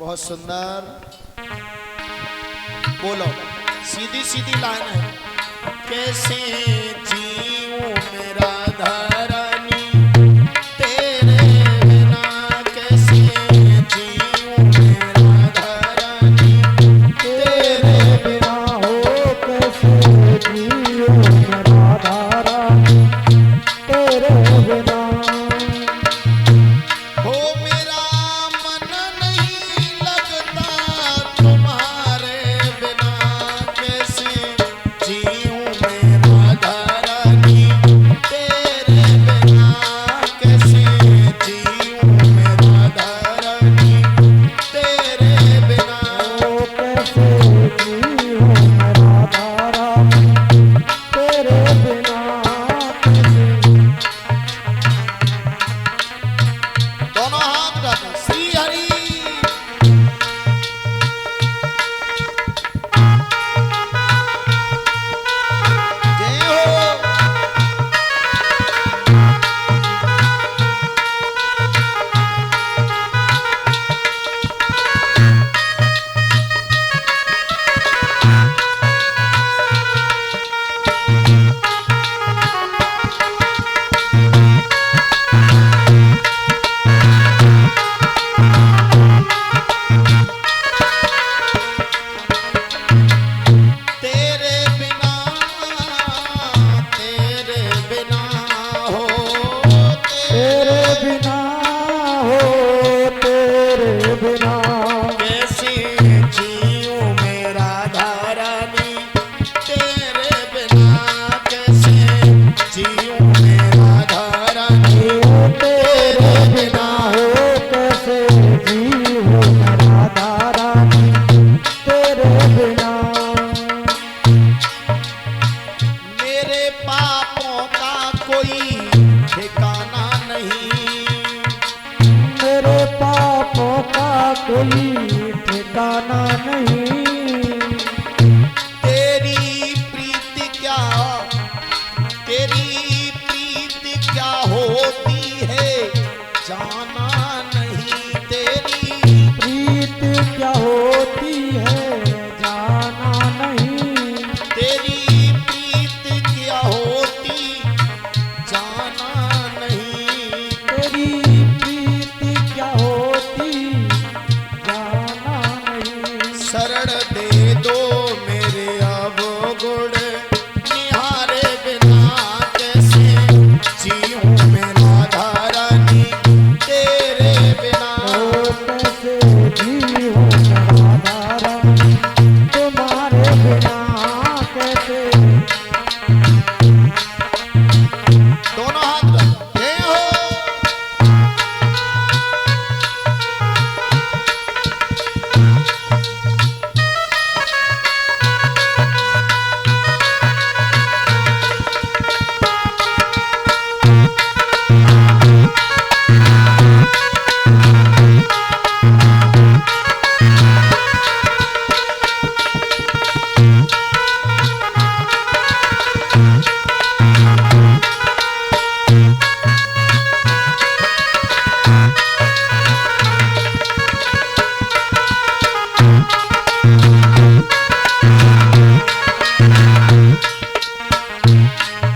बहुत सुंदर। बोलो, सीधी सीधी लाइन है। कैसे जीऊं मेरा धरनी तेरे बिना, कैसे जीऊं मेरा धरनी तेरे बिना, हो कैसे जीऊं मेरा धरनी तेरे बिना। हो मेरा मन नहीं लगता तुम्हारे बिना, कैसे जीऊं मेरा धरनी तेरे बिना, कैसे जीऊं मेरा धरनी तेरे बिना। हो कैसे जीऊं मेरा धरनी तेरे बिना। दोनों हाथ उठाते, श्री हरि। जय हो। तेरे बिना, तेरे बिना हो, तेरे बिना, हो तेरे बिना। कैसे जीऊं मेरा धरनी तेरे बिना, कैसे जीऊं मेरा धरनी हो तेरे बिना, हो कैसे जीऊं मेरा धरनी तेरे बिना। मेरे पापों का कोई ठिकाना नहीं, मेरे पापों का कोई ठिकाना नहीं। तेरी प्रीति क्या, तेरी प्रीति क्या होती है जाना नहीं, तेरी प्रीत क्या होती है जाना नहीं। तेरी प्रीत क्या होती जाना नहीं। तेरी प्रीत क्या होती जाना नहीं। शरण दे दो मेरे अवगुण निहारे बिना, कैसे जीऊं मेरा धरनी तेरे बिना। हो कैसे जीऊं मेरा धरनी तुम्हारे बिना। कैसे दोनों हाथ जय हो।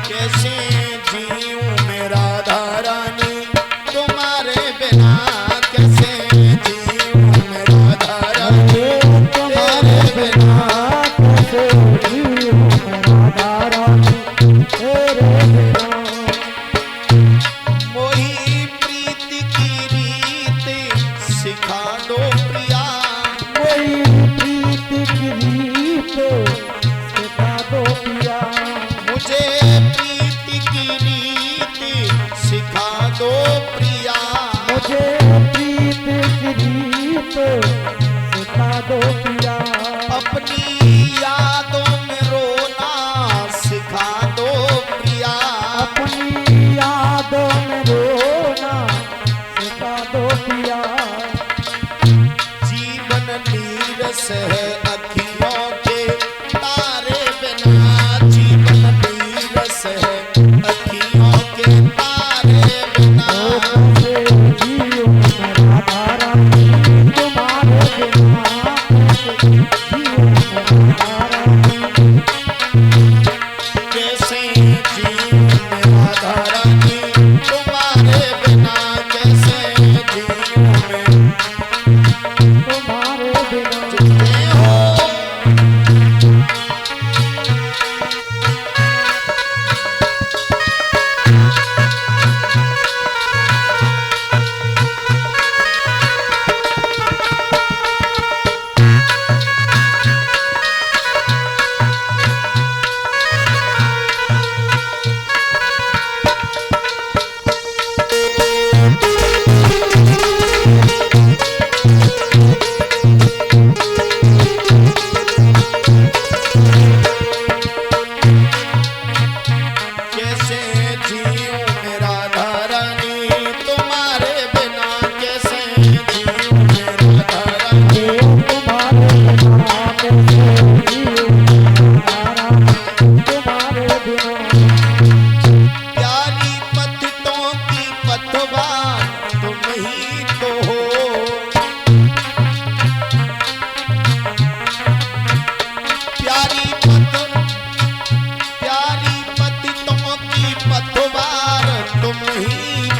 कैसे जीऊं मेरा धरनी तुम्हारे बिना, कैसे जीऊं मेरा धरनी तुम्हारे बिना। कैसे जीऊं मेरा धरनी तेरे बिना। मोही प्रीति की रीत सिखा दो प्रिया, कोई प्रीत की रीत सिखा दो पिया। मुझे प्रीति की रीत सिखा दो प्रिया। मुझे प्रीत की रीत सिखा दो पिया। अपनी यादों में रोना सिखा दो प्रिया। अपनी यादों में रोना सिखा दो पिया। जीवन नीरस है अखियों के तारे बिना, जीवन नीरस है अखियों के तारे बिना। कैसे जीऊं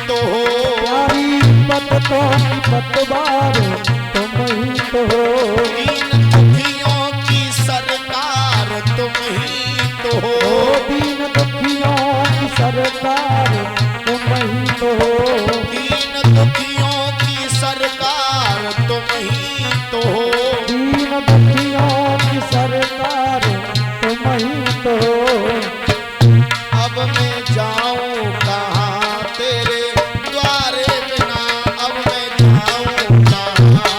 तो हो। प्यारी पतों की पतवार तुम ही तो हो। दीन दुखियों की सरकार तुम ही तो हो। ओ दीन दुखियों की सरकार तुम ही तो हो। दीन दुखियों की सरकार तुम ही तो हो। दीन दुखियों की सरकार तुम ही तो हो। अब मैं जाऊं कहाँ तेरे द्वारे बिना, अब मैं जाऊं कहाँ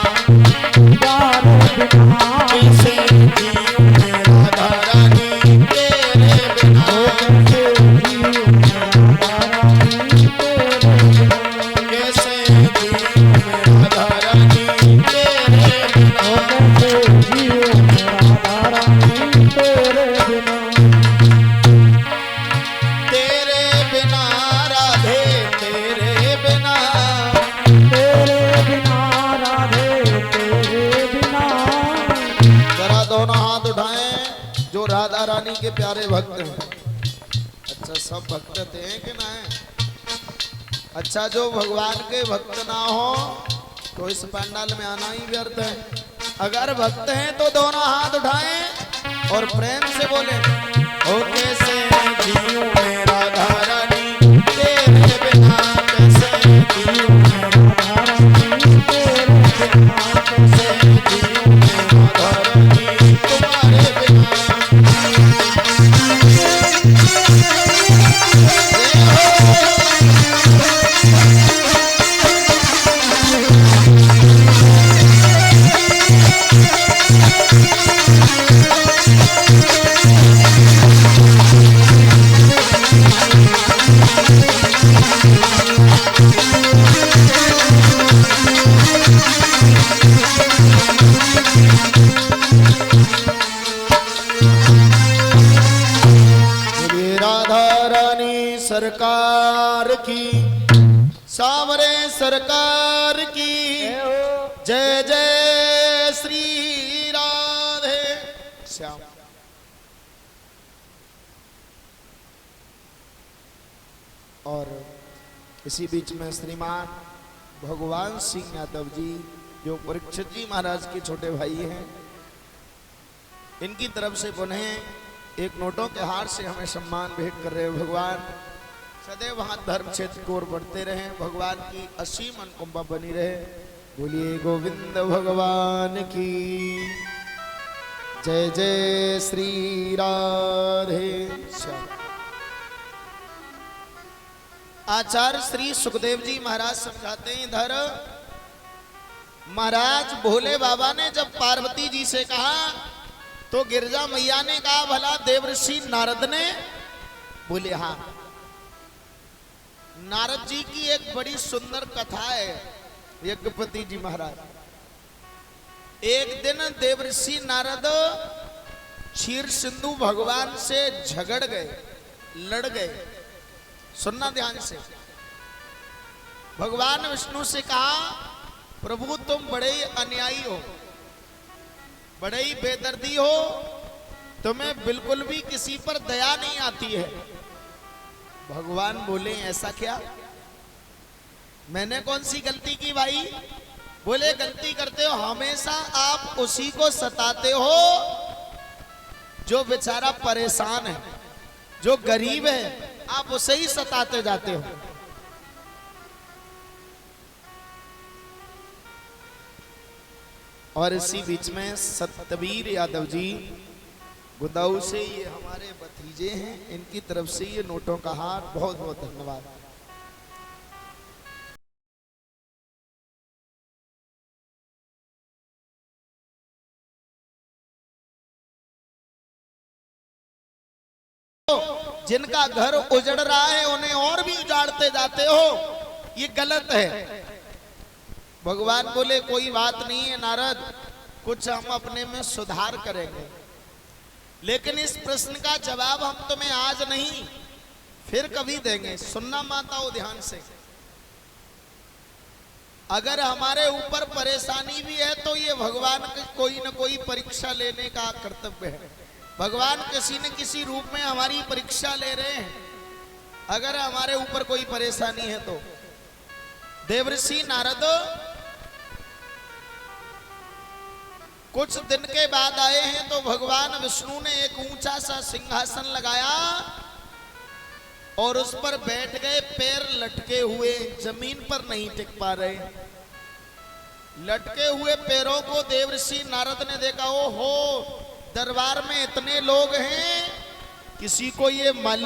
द्वारे बिना। कैसे जीऊं मैं राधा रानी तेरे बिना। कैसे जीऊं मैं राधा रानी तेरे बिना। कैसे जीऊं मैं राधा रानी तेरे बिना। कैसे जीऊं मैं राधा रानी तेरे बिना। तेरे बिना राधे तेरे बिना। तेरे बिना राधे तेरे बिना। जरा दोनों हाथ उठाएं जो राधा रानी के प्यारे भक्त हैं। अच्छा सब भक्त थे कि ना है? अच्छा जो भगवान के भक्त ना हो तो इस पंडाल में आना ही व्यर्थ है। अगर भक्त हैं तो दोनों हाथ उठाएं और प्रेम से बोले, ओ कैसे जीऊं मैं राधा रानी तेरे बिना। कैसे जीऊं मैं राधा रानी तेरे बिना। कैसे जीऊं मैं राधा रानी तुम्हारे बिना। बोलिए राधा रानी सरकार की, सावरे सरकार की जय जय श्री राधे श्याम। और इसी बीच में श्रीमान भगवान सिंह यादव जी जो परीक्षित जी महाराज के छोटे भाई हैं, इनकी तरफ से पुनः एक नोटों के हार से हमें सम्मान भेंट कर रहे हैं। भगवान सदैव वहां धर्म क्षेत्र की ओर बढ़ते रहे, भगवान की असीम अनुकंपा बनी रहे। बोलिए गोविंद भगवान की जय जय श्री राधे श्याम। आचार्य श्री सुखदेव जी महाराज समझाते हैं, इधर महाराज भोले बाबा ने जब पार्वती जी से कहा तो गिरजा मैया ने कहा भला देवर्षि नारद ने? बोले हाँ। नारद जी की एक बड़ी सुंदर कथा है। यज्ञपति जी महाराज एक दिन देवर्षि नारद क्षीर सिंधु भगवान से झगड़ गए, लड़ गए। सुनना ध्यान से। भगवान विष्णु से कहा प्रभु तुम बड़े ही अन्यायी हो, बड़े ही बेदर्दी हो, तुम्हें बिल्कुल भी किसी पर दया नहीं आती है। भगवान बोले ऐसा क्या? मैंने कौन सी गलती की भाई? बोले गलती करते हो हमेशा आप उसी को सताते हो जो बेचारा परेशान है, जो गरीब है, आप उसे ही सताते जाते हो। और इसी बीच में सतबीर यादव जी गुदाऊ से, ये हमारे भतीजे हैं, इनकी तरफ से ये नोटों का हार, बहुत बहुत धन्यवाद। जिनका घर उजड़ रहा है उन्हें और भी उजाड़ते जाते हो, ये गलत है। भगवान बोले कोई बात नहीं है नारद, कुछ हम अपने में सुधार करेंगे, लेकिन इस प्रश्न का जवाब हम तुम्हें आज नहीं फिर कभी देंगे। सुनना माताओं ध्यान से। अगर हमारे ऊपर परेशानी भी है तो ये भगवान की कोई न कोई परीक्षा लेने का कर्तव्य है। भगवान किसी न किसी रूप में हमारी परीक्षा ले रहे हैं। अगर हमारे ऊपर कोई परेशानी है तो देवर्षि नारद कुछ दिन के बाद आए हैं तो भगवान विष्णु ने एक ऊंचा सा सिंहासन लगाया और उस पर बैठ गए। पैर लटके हुए, जमीन पर नहीं टिक पा रहे। लटके हुए पैरों को देवर्षि नारद ने देखा। ओहो, दरबार में इतने लोग हैं, किसी को ये मालूम